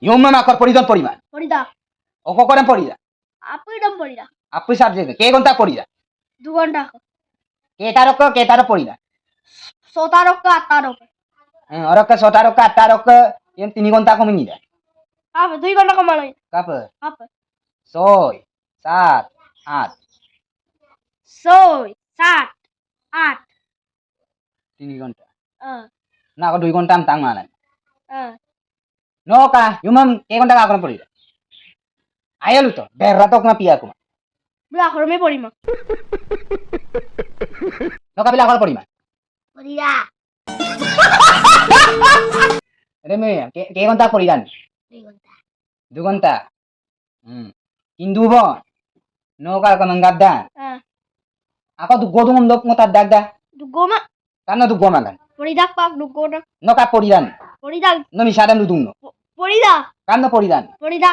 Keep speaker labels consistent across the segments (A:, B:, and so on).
A: Yumma makar poridan poriman.
B: পরিদা
A: Oko koran porida.
B: আপুই দম পরিদা
A: Apu subject ke gonta porida.
B: 2 ঘন্টা
A: Ke taro porida.
B: 17 18
A: Orokka sotarokka attarokka yen 3 gonta ko minida.
B: আপে 2 ঘন্টা কমানো
A: Kapa?
B: আপে
A: 6 7 8
B: 6 7 8
A: 3 gonta.
B: হ্যাঁ
A: Na ko 2 gonta am tang manan.
B: হ্যাঁ
A: No ka yumam ke gonta ka koran porida. Ayalu to berratok na piya ko.
B: বুড়া করমে পরিমা
A: No ka pila ko poriman.
B: পরিদা
A: Ere me ke gonta poridan.
B: 2 ঘন্টা
A: 2 gonta. Indubo. No ka ka mangadda.
B: হ্যাঁ
A: Ako dugodum lok mo tadagda.
B: দুগমা
A: Kanna dugo magan.
B: পরিদা পাক দুগোনা
A: No ka poridan.
B: পরিদা
A: No misadam ludungno.
B: পরিদা
A: Kanna poridan.
B: পরিদা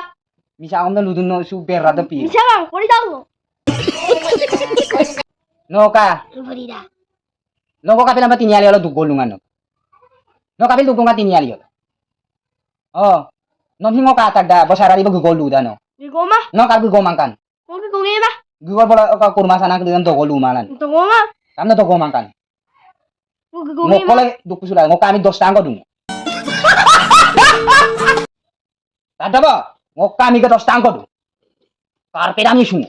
A: Misa om na ludungno su berrada pi.
B: মিশাবাং পরিদা
A: No ka.
B: পরিদা
A: No ko kapila mati niali alo dugolungan no. No kapil dugunga tiniali alo. Oh. No hingo ka tagda bosarari ba gugolu da no.
B: দুগমা
A: No ka gugomangkan.
B: কোকি কোগেমা
A: Gugol bola ka kurma sana dengan dogolu malan.
B: দুগমা
A: Kamna dogomangkan.
B: কোকি
A: Ngo
B: কোগেমা
A: kole dukpusula ngo kami 10 tanggo dung. Tada ba? Ngo kami ke 10 tanggo dung. Karpe dami sungo.